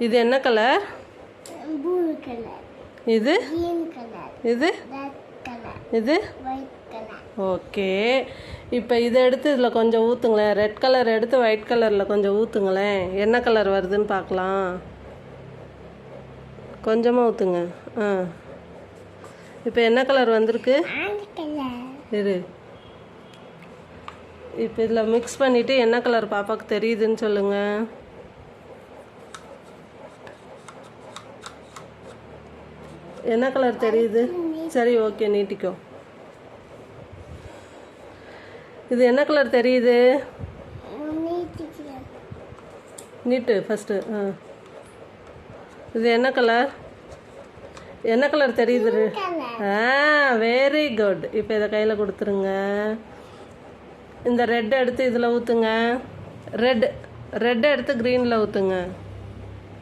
இது என்ன colour? Blue colour. இது கிரீன் கலர். இது ரெட் கலர். இது ஒயிட் கலர். ஓகே. இப்போ இதை எடுத்து இதில் கொஞ்சம் ஊற்றுங்களேன். ரெட் கலர் எடுத்து ஒயிட் கலரில் கொஞ்சம் ஊற்றுங்களேன். என்ன கலர் வருதுன்னு பார்க்கலாம். கொஞ்சமாக ஊற்றுங்க. ஆ, இப்போ என்ன கலர் வந்திருக்கு? இரு. இப்போ இதில் மிக்ஸ் பண்ணிவிட்டு என்ன கலர் பாப்பாவுக்கு தெரியுதுன்னு சொல்லுங்கள். என்ன கலர் தெரியுது? சரி, ஓகே, நீட்டிக்கோ. இது என்ன கலர் தெரியுது? நீட்டு ஃபஸ்ட்டு. ஆ, இது என்ன கலர்? என்ன கலர் தெரியுது? Very good. இப்போ இதை கையில் கொடுத்துருங்க. இந்த ரெட் எடுத்து இதில் ஊற்றுங்க. ரெட் எடுத்து க்ரீனில் ஊற்றுங்க.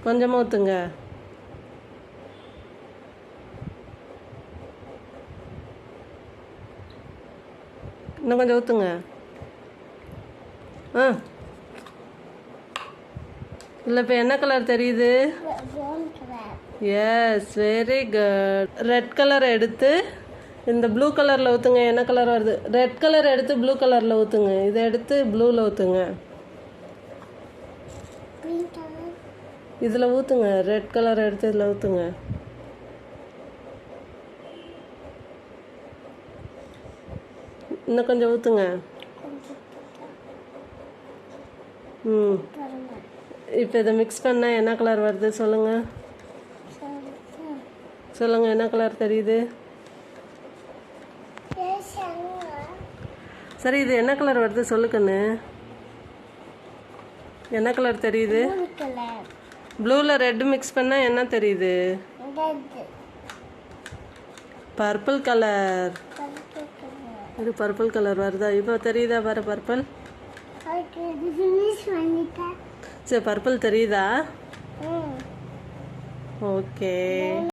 கொஞ்சமாக ஊற்றுங்க. இன்னும் கொஞ்சம் ஊற்றுங்க. ஆ, இல்லை இப்போ என்ன கலர் தெரியுது? Yes, very good. Red colour எடுத்து இந்த ப்ளூ கலரில் ஊற்றுங்க. என்ன கலர் வருது? ரெட் கலர் எடுத்து ப்ளூ கலரில் ஊற்றுங்க. இதை எடுத்து ப்ளூவில் ஊற்றுங்க. இதில் ஊற்றுங்க. ரெட் கலர் எடுத்து இதில் ஊற்றுங்க. இன்னும் கொஞ்சம் ஊற்றுங்க. ம், இப்போ இதை மிக்ஸ் பண்ணால் என்ன கலர் வருது சொல்லுங்கள். சொல்லுங்கள், என்ன கலர் தெரியுது? சரி, இது என்ன கலர் வருது சொல்லுக்கண்ணு. என்ன கலர் தெரியுது? ப்ளூவில் ரெட் மிக்ஸ் பண்ணால் என்ன தெரியுது? Purple colour. இது பர்பிள் கலர் வருதா? இப்போ தெரியுதா பாரு பர்பிள். சரி, பர்பிள் தெரியுதா? ஓகே.